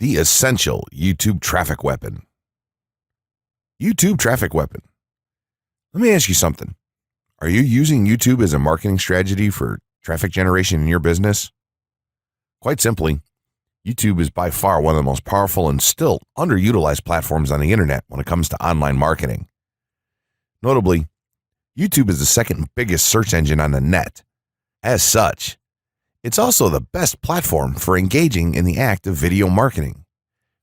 The essential YouTube traffic weapon. YouTube traffic weapon. Let me ask you something. Are you using YouTube as a marketing strategy for traffic generation in your business? Quite simply, YouTube is by far one of the most powerful and still underutilized platforms on the internet when it comes to online marketing. Notably, YouTube is the second biggest search engine on the net. As such, it's also the best platform for engaging in the act of video marketing,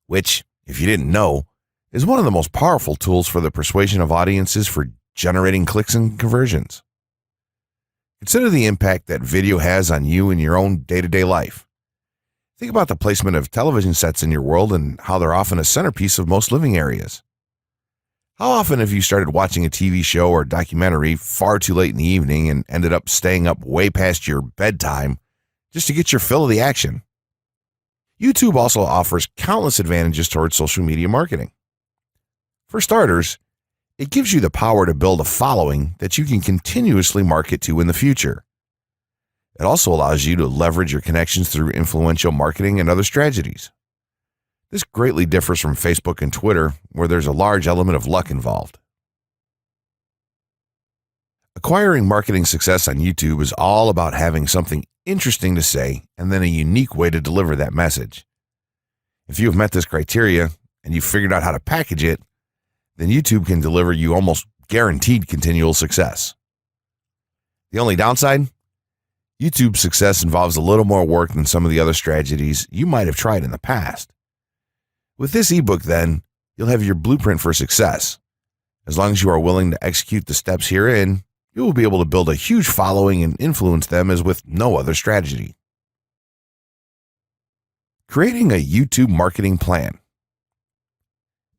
which, if you didn't know, is one of the most powerful tools for the persuasion of audiences for generating clicks and conversions. Consider the impact that video has on you in your own day-to-day life. Think about the placement of television sets in your world and how they're often a centerpiece of most living areas. How often have you started watching a TV show or documentary far too late in the evening and ended up staying up way past your bedtime just to get your fill of the action? YouTube also offers countless advantages towards social media marketing. For starters, it gives you the power to build a following that you can continuously market to in the future. It also allows you to leverage your connections through influential marketing and other strategies. This greatly differs from Facebook and Twitter, where there's a large element of luck involved. Acquiring marketing success on YouTube is all about having something interesting to say and then a unique way to deliver that message. If you have met this criteria and you've figured out how to package it, then YouTube can deliver you almost guaranteed continual success. The only downside? YouTube's success involves a little more work than some of the other strategies you might have tried in the past. With this ebook, then, you'll have your blueprint for success. As long as you are willing to execute the steps herein, you will be able to build a huge following and influence them as with no other strategy. Creating a YouTube marketing plan.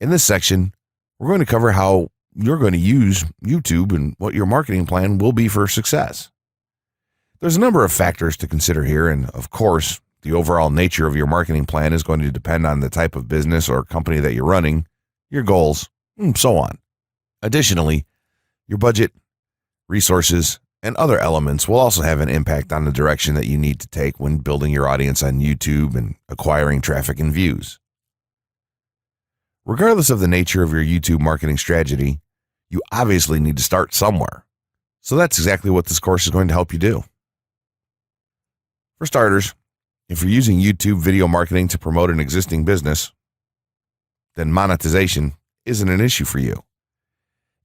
In this section, we're going to cover how you're going to use YouTube and what your marketing plan will be for success. There's a number of factors to consider here, and of course, the overall nature of your marketing plan is going to depend on the type of business or company that you're running, your goals, and so on. Additionally, your budget, resources, and other elements will also have an impact on the direction that you need to take when building your audience on YouTube and acquiring traffic and views. Regardless of the nature of your YouTube marketing strategy, you obviously need to start somewhere. So that's exactly what this course is going to help you do. For starters, if you're using YouTube video marketing to promote an existing business, then monetization isn't an issue for you.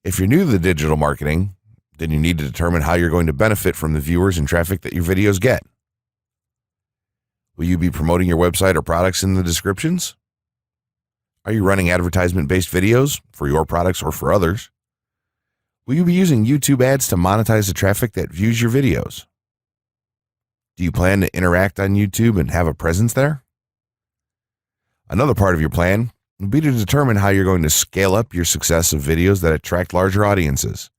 If you're new to the digital marketing, then you need to determine how you're going to benefit from the viewers and traffic that your videos get. Will you be promoting your website or products in the descriptions? Are you running advertisement-based videos for your products or for others? Will you be using YouTube ads to monetize the traffic that views your videos? Do you plan to interact on YouTube and have a presence there? Another part of your plan would be to determine how you're going to scale up your success of videos that attract larger audiences.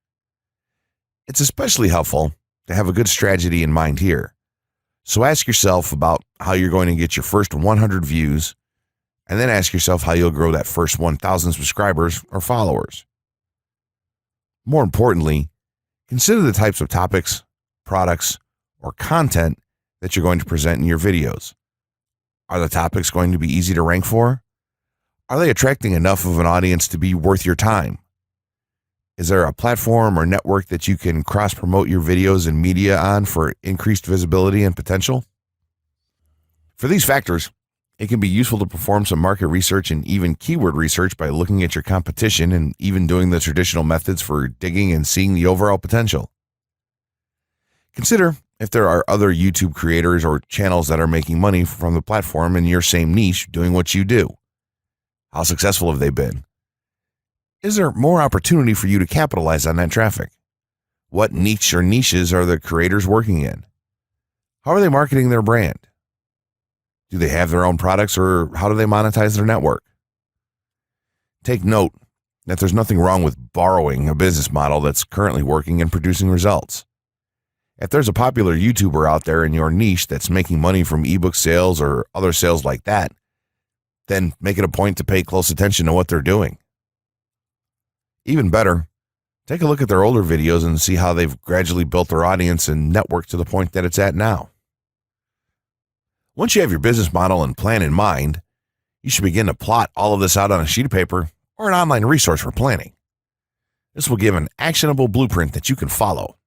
It's especially helpful to have a good strategy in mind here. So ask yourself about how you're going to get your first 100 views, and then ask yourself how you'll grow that first 1,000 subscribers or followers. More importantly, consider the types of topics, products, or content that you're going to present in your videos. Are the topics going to be easy to rank for? Are they attracting enough of an audience to be worth your time? Is there a platform or network that you can cross-promote your videos and media on for increased visibility and potential? For these factors, it can be useful to perform some market research and even keyword research by looking at your competition and even doing the traditional methods for digging and seeing the overall potential. Consider if there are other YouTube creators or channels that are making money from the platform in your same niche doing what you do. How successful have they been? Is there more opportunity for you to capitalize on that traffic? What niche or niches are the creators working in? How are they marketing their brand? Do they have their own products, or how do they monetize their network? Take note that there's nothing wrong with borrowing a business model that's currently working and producing results. If there's a popular YouTuber out there in your niche that's making money from ebook sales or other sales like that, then make it a point to pay close attention to what they're doing. Even better, take a look at their older videos and see how they've gradually built their audience and network to the point that it's at now. Once you have your business model and plan in mind, You should begin to plot all of this out on a sheet of paper or an online resource for planning. This will give an actionable blueprint that you can follow.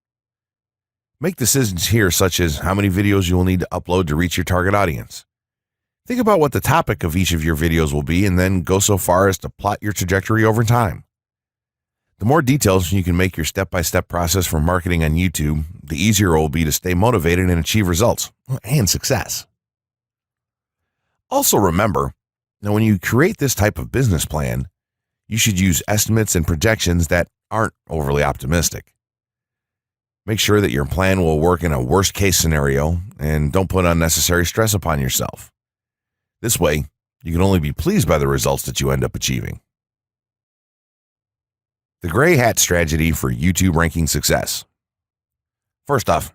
Make decisions here, such as how many videos you will need to upload to reach your target audience. Think about what the topic of each of your videos will be, and then go so far as to plot your trajectory over time. The more details you can make your step-by-step process for marketing on YouTube, the easier it will be to stay motivated and achieve results and success. Also remember that when you create this type of business plan, you should use estimates and projections that aren't overly optimistic. Make sure that your plan will work in a worst-case scenario and don't put unnecessary stress upon yourself. This way, you can only be pleased by the results that you end up achieving. The gray hat strategy for YouTube ranking success. First off,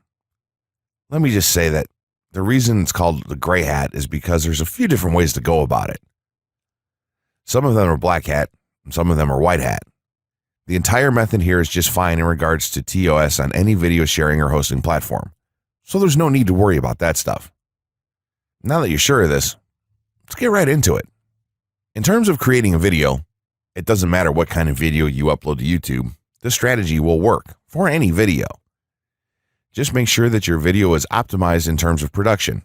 let me just say that the reason it's called the gray hat is because there's a few different ways to go about it. Some of them are black hat, and some of them are white hat. The entire method here is just fine in regards to TOS on any video sharing or hosting platform, so there's no need to worry about that stuff. Now that you're sure of this, let's get right into it. In terms of creating a video, it doesn't matter what kind of video you upload to YouTube, this strategy will work for any video. Just make sure that your video is optimized in terms of production.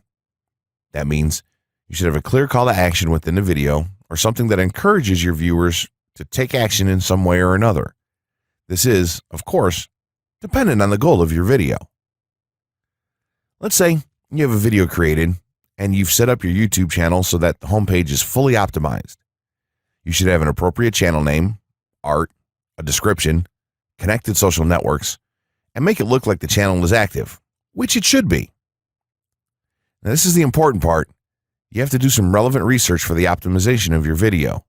That means you should have a clear call to action within the video or something that encourages your viewers to take action in some way or another. This is, of course, dependent on the goal of your video. Let's say you have a video created and you've set up your YouTube channel so that the homepage is fully optimized. You should have an appropriate channel name, art, a description, connected social networks, and make it look like the channel is active, which it should be. Now, this is the important part. You have to do some relevant research for the optimization of your video.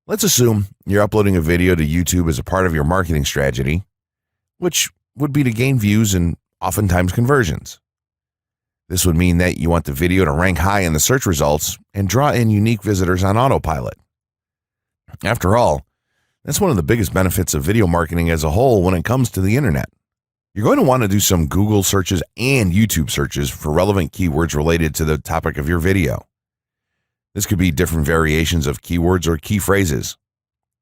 Let's assume you're uploading a video to YouTube as a part of your marketing strategy, which would be to gain views and oftentimes conversions. This would mean that you want the video to rank high in the search results and draw in unique visitors on autopilot. After all, that's one of the biggest benefits of video marketing as a whole when it comes to the internet. You're going to want to do some Google searches and YouTube searches for relevant keywords related to the topic of your video. This could be different variations of keywords or key phrases.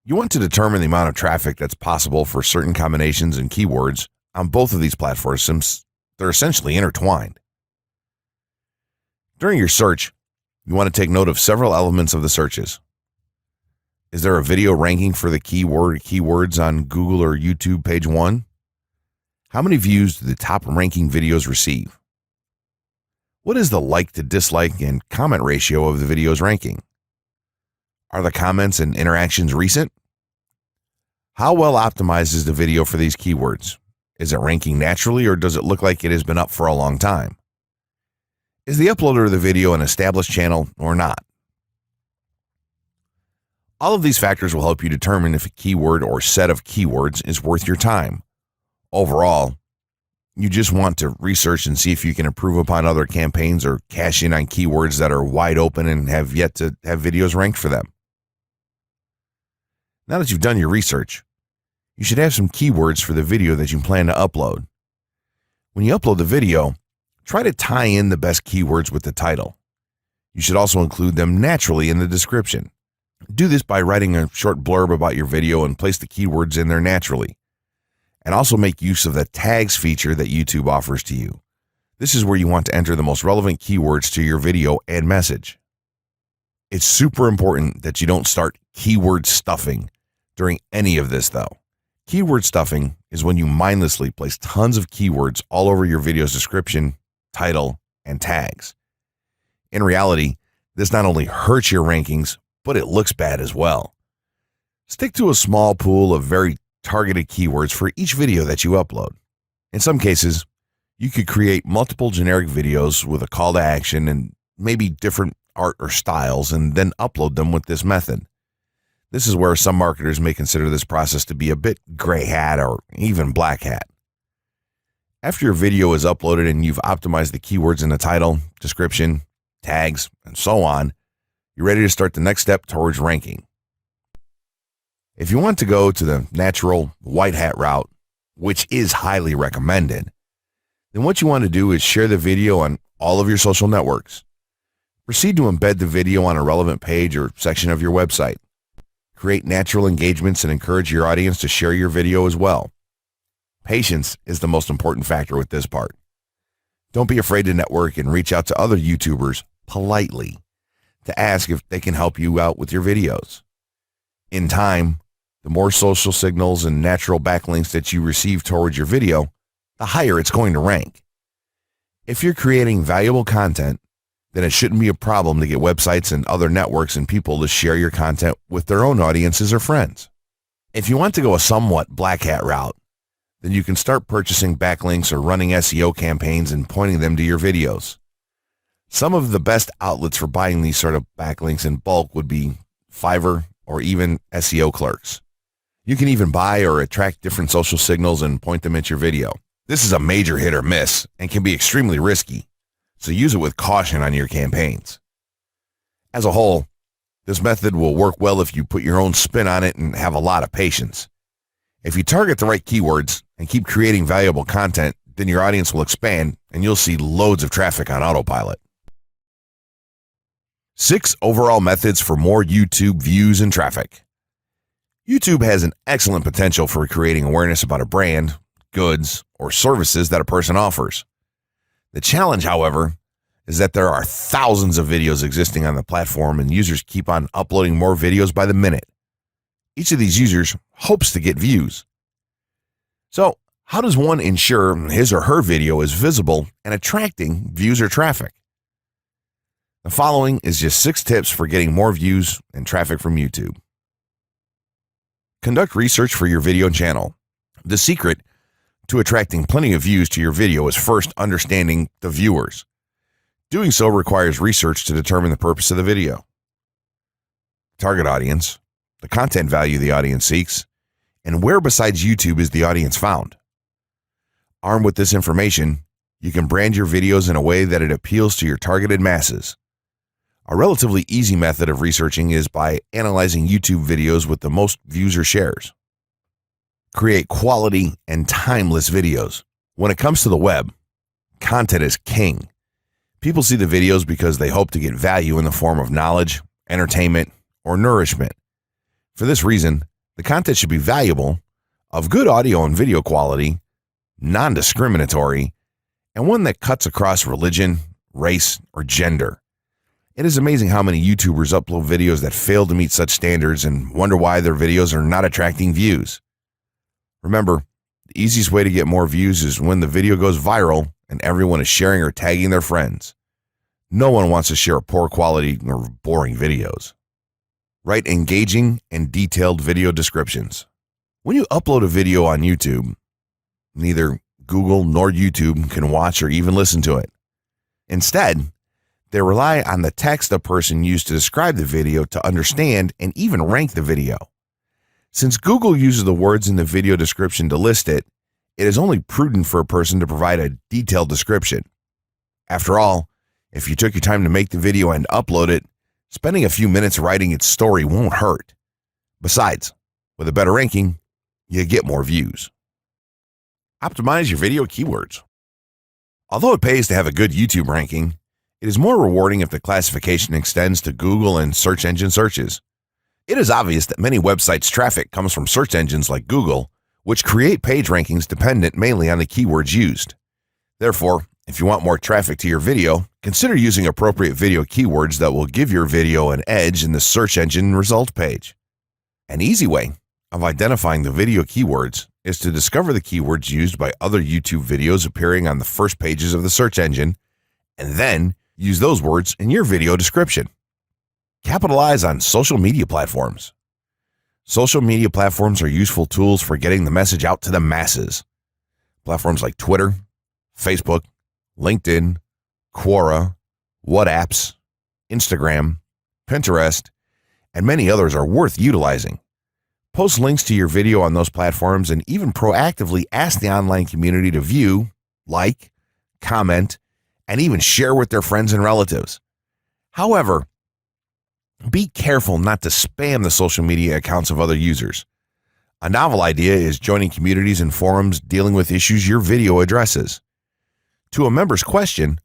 You want to determine the amount of traffic that's possible for certain combinations and keywords on both of these platforms since they're essentially intertwined. During your search, you want to take note of several elements of the searches. Is there a video ranking for the keywords on Google or YouTube page 1? How many views do the top ranking videos receive? What is the like to dislike and comment ratio of the video's ranking? Are the comments and interactions recent? How well optimized is the video for these keywords? Is it ranking naturally or does it look like it has been up for a long time? Is the uploader of the video an established channel or not? All of these factors will help you determine if a keyword or set of keywords is worth your time. Overall, you just want to research and see if you can improve upon other campaigns or cash in on keywords that are wide open and have yet to have videos ranked for them. Now that you've done your research, you should have some keywords for the video that you plan to upload. When you upload the video, try to tie in the best keywords with the title. You should also include them naturally in the description. Do this by writing a short blurb about your video and place the keywords in there naturally. And also make use of the tags feature that YouTube offers to you. This is where you want to enter the most relevant keywords to your video and message. It's super important that you don't start keyword stuffing during any of this though. Keyword stuffing is when you mindlessly place tons of keywords all over your video's description, title, and tags. In reality, this not only hurts your rankings, but it looks bad as well. Stick to a small pool of very targeted keywords for each video that you upload. In some cases, you could create multiple generic videos with a call to action and maybe different art or styles and then upload them with this method. This is where some marketers may consider this process to be a bit gray hat or even black hat. After your video is uploaded and you've optimized the keywords in the title, description, tags, and so on, you're ready to start the next step towards ranking. If you want to go to the natural white hat route, which is highly recommended, then what you want to do is share the video on all of your social networks. Proceed to embed the video on a relevant page or section of your website. Create natural engagements and encourage your audience to share your video as well. Patience is the most important factor with this part. Don't be afraid to network and reach out to other YouTubers politely to ask if they can help you out with your videos. In time, the more social signals and natural backlinks that you receive towards your video, the higher it's going to rank. If you're creating valuable content, then it shouldn't be a problem to get websites and other networks and people to share your content with their own audiences or friends. If you want to go a somewhat black hat route, then you can start purchasing backlinks or running SEO campaigns and pointing them to your videos. Some of the best outlets for buying these sort of backlinks in bulk would be Fiverr or even SEO clerks. You can even buy or attract different social signals and point them at your video. This is a major hit or miss and can be extremely risky, so use it with caution on your campaigns. As a whole, this method will work well if you put your own spin on it and have a lot of patience. If you target the right keywords and keep creating valuable content, then your audience will expand and you'll see loads of traffic on autopilot. 6 overall methods for more YouTube views and traffic. YouTube has an excellent potential for creating awareness about a brand, goods, or services that a person offers. The challenge, however, is that there are thousands of videos existing on the platform and users keep on uploading more videos by the minute. Each of these users hopes to get views. So, how does one ensure his or her video is visible and attracting views or traffic? The following is just 6 tips for getting more views and traffic from YouTube. Conduct research for your video channel. The secret to attracting plenty of views to your video is first understanding the viewers. Doing so requires research to determine the purpose of the video, target audience, the content value the audience seeks, and where besides YouTube is the audience found. Armed with this information, you can brand your videos in a way that it appeals to your targeted masses. A relatively easy method of researching is by analyzing YouTube videos with the most views or shares. Create quality and timeless videos. When it comes to the web, content is king. People see the videos because they hope to get value in the form of knowledge, entertainment, or nourishment. For this reason, the content should be valuable, of good audio and video quality, non-discriminatory, and one that cuts across religion, race, or gender. It is amazing how many YouTubers upload videos that fail to meet such standards and wonder why their videos are not attracting views. Remember, the easiest way to get more views is when the video goes viral and everyone is sharing or tagging their friends. No one wants to share poor quality or boring videos. Write engaging and detailed video descriptions. When you upload a video on YouTube, neither Google nor YouTube can watch or even listen to it. Instead, they rely on the text a person used to describe the video to understand and even rank the video. Since Google uses the words in the video description to list it, it is only prudent for a person to provide a detailed description. After all, if you took your time to make the video and upload it, spending a few minutes writing its story won't hurt. Besides, with a better ranking, you get more views. Optimize your video keywords. Although it pays to have a good YouTube ranking, it is more rewarding if the classification extends to Google and search engine searches. It is obvious that many websites' traffic comes from search engines like Google, which create page rankings dependent mainly on the keywords used. Therefore, if you want more traffic to your video, consider using appropriate video keywords that will give your video an edge in the search engine result page. An easy way of identifying the video keywords is to discover the keywords used by other YouTube videos appearing on the first pages of the search engine, and then use those words in your video description. Capitalize on social media platforms. Social media platforms are useful tools for getting the message out to the masses. Platforms like Twitter, Facebook, LinkedIn, Quora, WhatsApp, Instagram, Pinterest, and many others are worth utilizing. Post links to your video on those platforms and even proactively ask the online community to view, like, comment, and even share with their friends and relatives. However, be careful not to spam the social media accounts of other users. A novel idea is joining communities and forums dealing with issues your video addresses. To a member's question,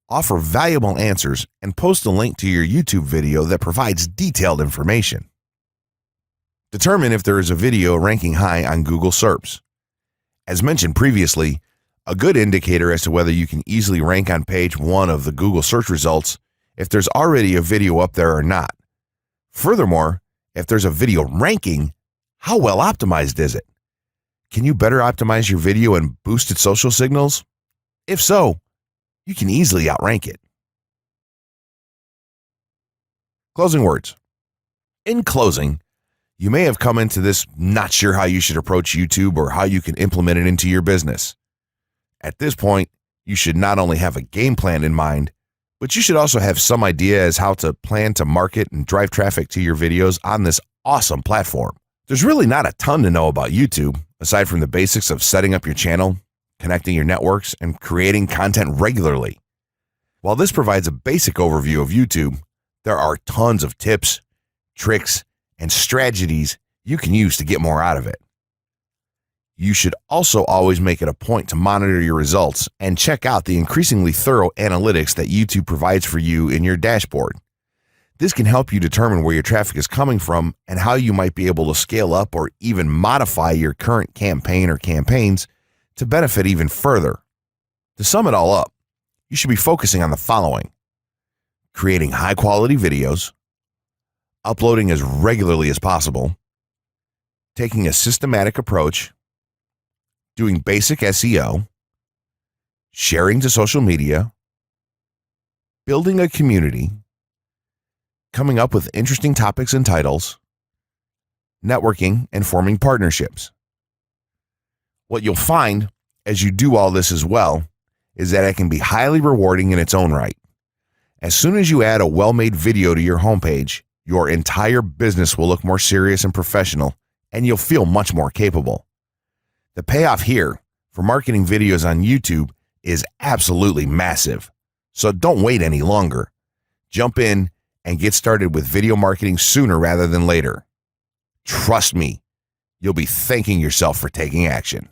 offer valuable answers, and post a link to your YouTube video that provides detailed information. Determine if there is a video ranking high on Google SERPs. As mentioned previously, a good indicator as to whether you can easily rank on page 1 of the Google search results if there's already a video up there or not. Furthermore, if there's a video ranking, how well optimized is it? Can you better optimize your video and boost its social signals? If so, you can easily outrank it. Closing words. In closing, you may have come into this not sure how you should approach YouTube or how you can implement it into your business. At this point, you should not only have a game plan in mind, but you should also have some idea as how to plan to market and drive traffic to your videos on this awesome platform. There's really not a ton to know about YouTube, aside from the basics of setting up your channel, connecting your networks, and creating content regularly. While this provides a basic overview of YouTube, there are tons of tips, tricks, and strategies you can use to get more out of it. You should also always make it a point to monitor your results and check out the increasingly thorough analytics that YouTube provides for you in your dashboard. This can help you determine where your traffic is coming from and how you might be able to scale up or even modify your current campaign or campaigns to benefit even further. To sum it all up, you should be focusing on the following: creating high-quality videos, uploading as regularly as possible, taking a systematic approach, doing basic SEO, sharing to social media, building a community, coming up with interesting topics and titles, networking, and forming partnerships. What you'll find as you do all this as well is that it can be highly rewarding in its own right. As soon as you add a well-made video to your homepage, your entire business will look more serious and professional, and you'll feel much more capable. The payoff here for marketing videos on YouTube is absolutely massive. So don't wait any longer. Jump in and get started with video marketing sooner rather than later. Trust me, you'll be thanking yourself for taking action.